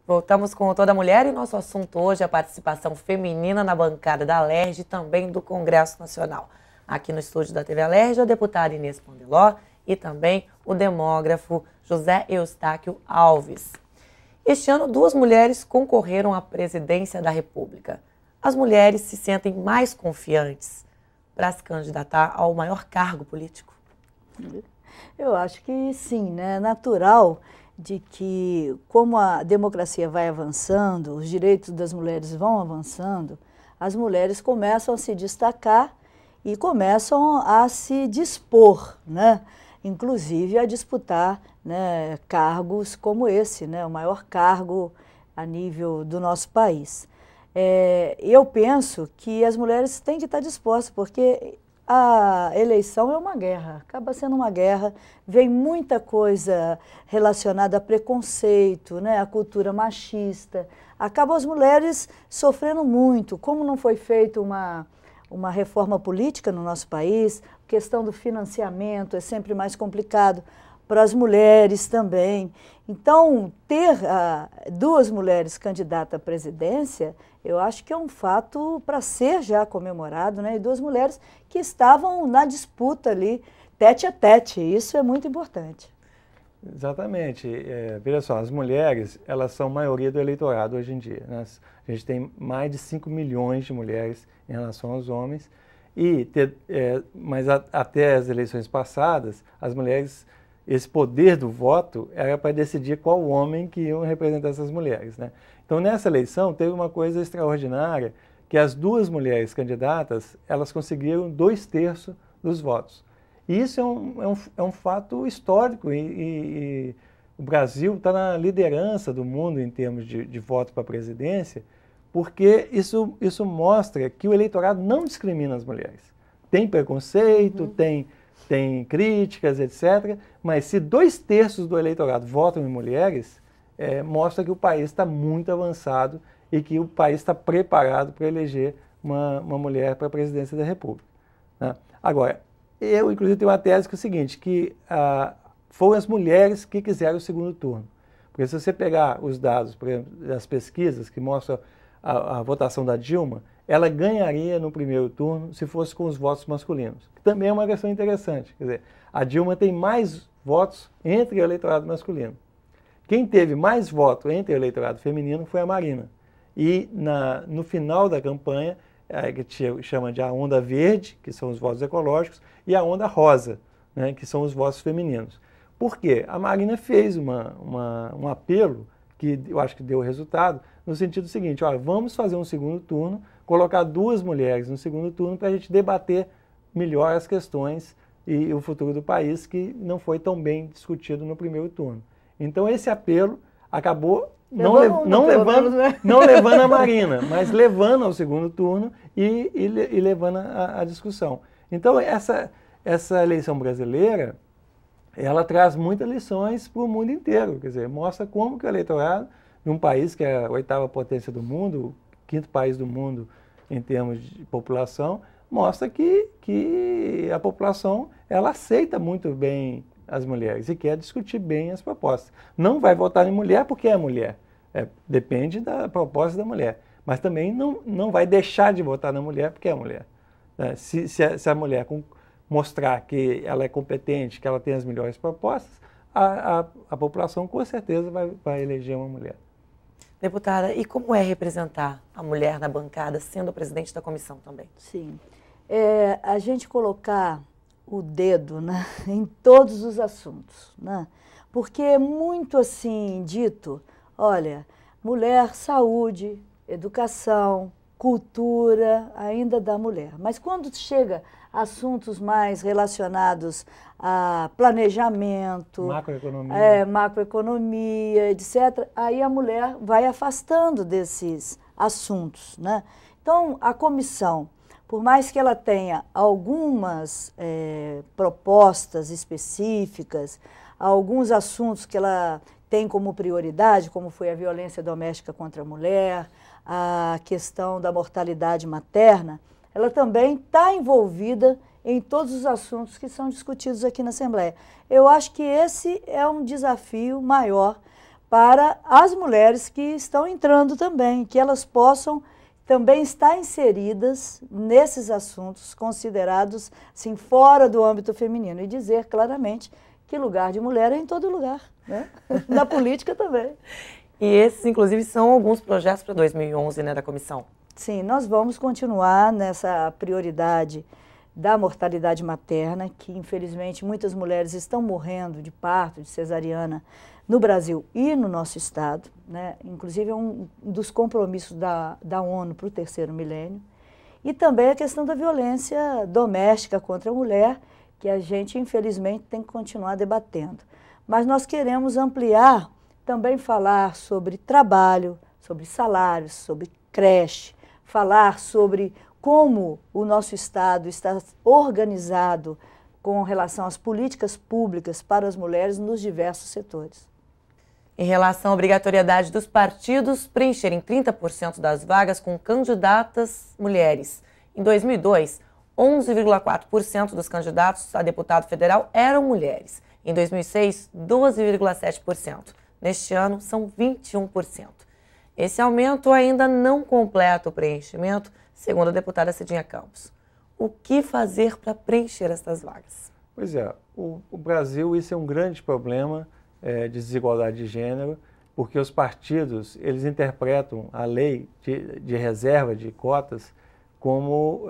Voltamos com o Toda Mulher e nosso assunto hoje é a participação feminina na bancada da Alerj e também do Congresso Nacional. Aqui no estúdio da TV Alerj, a deputada Inês Pondeló e também o demógrafo José Eustáquio Alves. Este ano, 2 mulheres concorreram à presidência da República. As mulheres se sentem mais confiantes para se candidatar ao maior cargo político? Eu acho que sim, né? É natural de que, como a democracia vai avançando, os direitos das mulheres vão avançando, as mulheres começam a se destacar e começam a se dispor, né? Inclusive a disputar, né, cargos como esse, né, o maior cargo a nível do nosso país. Eu penso que as mulheres têm que estar dispostas, porque a eleição é uma guerra, acaba sendo uma guerra, vem muita coisa relacionada a preconceito, né, a cultura machista, acabam as mulheres sofrendo muito, como não foi feita uma reforma política no nosso país, a questão do financiamento é sempre mais complicado para as mulheres também. Então, ter 2 mulheres candidatas à presidência, eu acho que é um fato para ser já comemorado, né? E 2 mulheres que estavam na disputa ali, tete a tete, isso é muito importante. Exatamente. Veja só, as mulheres, elas são maioria do eleitorado hoje em dia, né? A gente tem mais de 5 milhões de mulheres em relação aos homens, mas até as eleições passadas, as mulheres, esse poder do voto era para decidir qual homem que iam representar essas mulheres, né? Então, nessa eleição, teve uma coisa extraordinária, que as 2 mulheres candidatas, elas conseguiram 2/3 dos votos. E isso é um fato histórico e o Brasil está na liderança do mundo em termos de voto para a presidência, porque isso mostra que o eleitorado não discrimina as mulheres. Tem preconceito, tem críticas, etc., mas se 2/3 do eleitorado votam em mulheres, mostra que o país está muito avançado e que o país está preparado para eleger uma mulher para a presidência da República, né? Agora, eu, inclusive, tenho uma tese que é o seguinte, que foram as mulheres que quiseram o segundo turno. Porque se você pegar os dados, por exemplo, das pesquisas que mostram a votação da Dilma, ela ganharia no primeiro turno se fosse com os votos masculinos. Que também é uma questão interessante. Quer dizer, a Dilma tem mais votos entre o eleitorado masculino. Quem teve mais votos entre o eleitorado feminino foi a Marina. E no final da campanha, que chama de a onda verde, que são os votos ecológicos, e a onda rosa, né, que são os votos femininos. Por quê? A Marina fez um apelo que eu acho que deu resultado, no sentido seguinte, olha, vamos fazer um segundo turno, colocar 2 mulheres no segundo turno para a gente debater melhor as questões e o futuro do país, que não foi tão bem discutido no primeiro turno. Então esse apelo acabou não levando a Marina, mas levando ao segundo turno e levando a discussão. Então essa eleição brasileira, ela traz muitas lições para o mundo inteiro, quer dizer, mostra como que o eleitorado de um país que é a 8ª potência do mundo, 5º país do mundo em termos de população, mostra que a população, ela aceita muito bem as mulheres e quer discutir bem as propostas. Não vai votar em mulher porque é mulher, depende da proposta da mulher, mas também não vai deixar de votar na mulher porque é mulher. Se a mulher mostrar que ela é competente, que ela tem as melhores propostas, a população com certeza vai eleger uma mulher. Deputada, e como é representar a mulher na bancada, sendo a presidente da comissão também? Sim. A gente colocar o dedo, né, em todos os assuntos, né? Porque é muito assim dito, olha, mulher, saúde, educação, cultura, ainda da mulher. Mas quando chega assuntos mais relacionados a planejamento, macroeconomia, etc., aí a mulher vai afastando desses assuntos, né? Então, a comissão, por mais que ela tenha algumas propostas específicas, alguns assuntos que ela tem como prioridade, como foi a violência doméstica contra a mulher, a questão da mortalidade materna, ela também está envolvida em todos os assuntos que são discutidos aqui na Assembleia. Eu acho que esse é um desafio maior para as mulheres que estão entrando também, que elas possam também estar inseridas nesses assuntos considerados assim, fora do âmbito feminino e dizer claramente que lugar de mulher é em todo lugar, né? Na política também. E esses, inclusive, são alguns projetos para 2011, né, da comissão. Sim, nós vamos continuar nessa prioridade da mortalidade materna, que infelizmente muitas mulheres estão morrendo de parto, de cesariana, no Brasil e no nosso estado, né? Inclusive é um dos compromissos da ONU para o 3º milênio. E também a questão da violência doméstica contra a mulher, que a gente infelizmente tem que continuar debatendo. Mas nós queremos ampliar, também falar sobre trabalho, sobre salários, sobre creche, falar sobre como o nosso estado está organizado com relação às políticas públicas para as mulheres nos diversos setores. Em relação à obrigatoriedade dos partidos preencherem 30% das vagas com candidatas mulheres. Em 2002, 11,4% dos candidatos a deputado federal eram mulheres. Em 2006, 12,7%. Neste ano, são 21%. Esse aumento ainda não completa o preenchimento, segundo a deputada Cidinha Campos. O que fazer para preencher essas vagas? Pois é, o Brasil, isso é um grande problema de desigualdade de gênero, porque os partidos, eles interpretam a lei de reserva de cotas como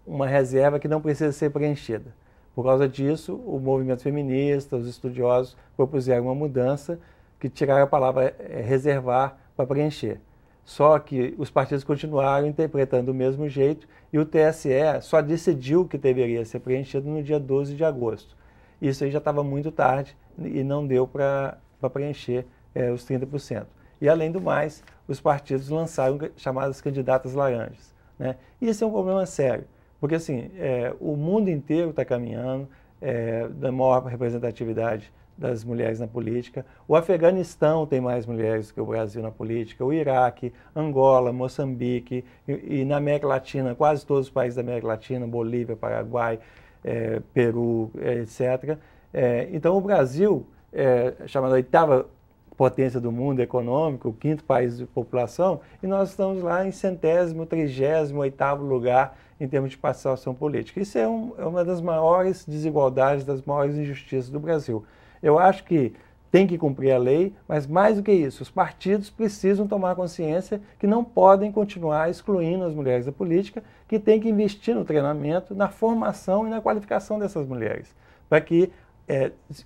uma reserva que não precisa ser preenchida. Por causa disso, o movimento feminista, os estudiosos propuseram uma mudança que tiraram a palavra reservar para preencher. Só que os partidos continuaram interpretando do mesmo jeito e o TSE só decidiu que deveria ser preenchido no dia 12 de agosto. Isso aí já estava muito tarde e não deu para preencher os 30%. E, além do mais, os partidos lançaram chamadas candidatas laranjas, né? E esse é um problema sério, porque assim, o mundo inteiro está caminhando da maior representatividade das mulheres na política. O Afeganistão tem mais mulheres que o Brasil na política, o Iraque, Angola, Moçambique e na América Latina, quase todos os países da América Latina, Bolívia, Paraguai, Peru, etc. Então o Brasil, chamado a 8ª potência do mundo econômico, o 5º país de população, e nós estamos lá em 100º, 38º lugar em termos de participação política. Isso é uma das maiores desigualdades, das maiores injustiças do Brasil. Eu acho que tem que cumprir a lei, mas mais do que isso, os partidos precisam tomar consciência que não podem continuar excluindo as mulheres da política, que tem que investir no treinamento, na formação e na qualificação dessas mulheres, para que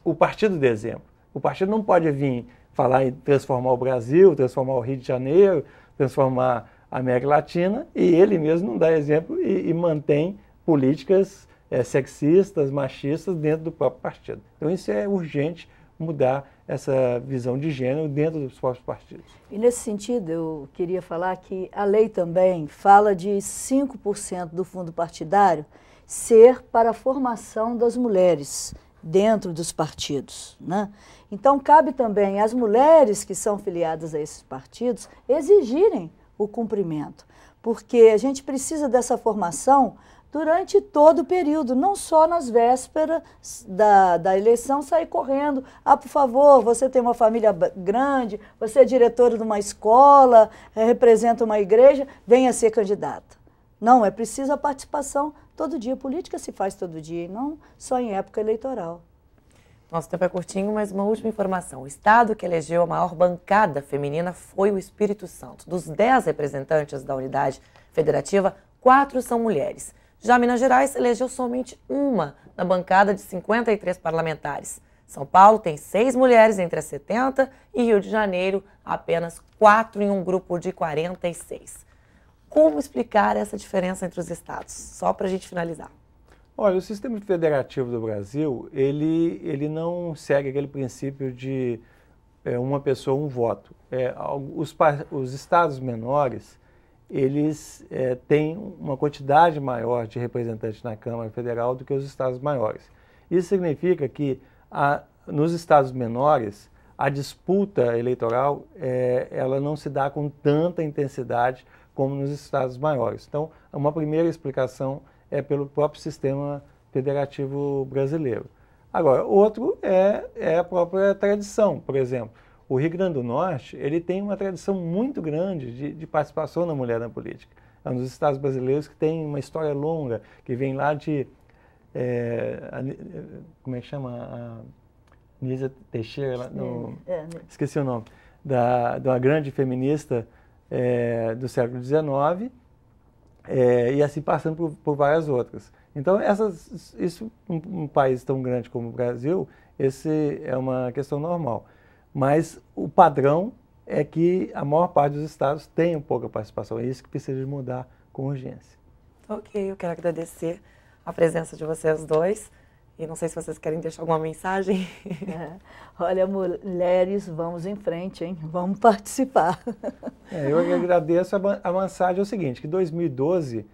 o partido dê exemplo. O partido não pode vir falar em transformar o Brasil, transformar o Rio de Janeiro, transformar a América Latina, e ele mesmo não dá exemplo e mantém políticas sexistas, machistas dentro do próprio partido. Então isso é urgente, mudar essa visão de gênero dentro dos próprios partidos. E nesse sentido, eu queria falar que a lei também fala de 5% do fundo partidário ser para a formação das mulheres dentro dos partidos, né? Então cabe também às mulheres que são filiadas a esses partidos exigirem o cumprimento, porque a gente precisa dessa formação durante todo o período, não só nas vésperas da eleição sair correndo. Ah, por favor, você tem uma família grande, você é diretora de uma escola, representa uma igreja, venha ser candidata. Não, é preciso a participação todo dia. Política se faz todo dia, e não só em época eleitoral. Nosso tempo é curtinho, mas uma última informação. O estado que elegeu a maior bancada feminina foi o Espírito Santo. Dos 10 representantes da unidade federativa, 4 são mulheres. Já Minas Gerais elegeu somente uma na bancada de 53 parlamentares. São Paulo tem 6 mulheres entre as 70 e Rio de Janeiro apenas 4 em um grupo de 46. Como explicar essa diferença entre os estados? Só para a gente finalizar. Olha, o sistema federativo do Brasil, ele não segue aquele princípio de uma pessoa, um voto. Os estados menores, eles têm uma quantidade maior de representantes na Câmara Federal do que os estados maiores. Isso significa que nos estados menores, a disputa eleitoral ela não se dá com tanta intensidade como nos estados maiores. Então, uma primeira explicação é pelo próprio sistema federativo brasileiro. Agora, outro é a própria tradição. Por exemplo, o Rio Grande do Norte, ele tem uma tradição muito grande de participação da mulher na política. É um dos estados brasileiros que tem uma história longa, que vem lá de, como é que chama? A Nízia Teixeira, esqueci o nome, da grande feminista do século XIX, e assim passando por várias outras. Então, um país tão grande como o Brasil, esse é uma questão normal. Mas o padrão é que a maior parte dos estados tenham pouca participação. É isso que precisa de mudar com urgência. Ok, eu quero agradecer a presença de vocês dois. E não sei se vocês querem deixar alguma mensagem. Olha, mulheres, vamos em frente, hein? Vamos participar. Eu agradeço. A mensagem é o seguinte, que em 2012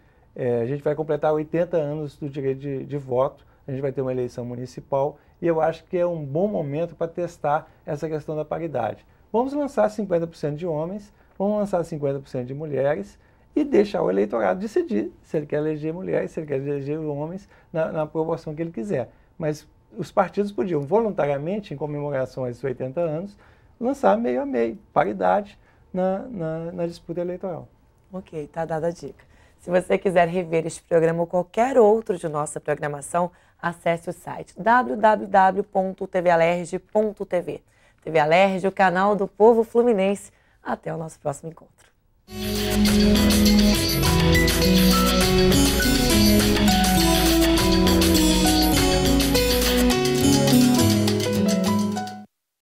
a gente vai completar 80 anos do direito de voto, a gente vai ter uma eleição municipal e eu acho que é um bom momento para testar essa questão da paridade. Vamos lançar 50% de homens, vamos lançar 50% de mulheres e deixar o eleitorado decidir se ele quer eleger mulheres, se ele quer eleger homens na proporção que ele quiser. Mas os partidos podiam voluntariamente, em comemoração a esses 80 anos, lançar meio a meio, paridade na disputa eleitoral. Ok, está dada a dica. Se você quiser rever este programa ou qualquer outro de nossa programação, acesse o site www.tvalerj.tv. TV Alerj, o canal do povo fluminense. Até o nosso próximo encontro.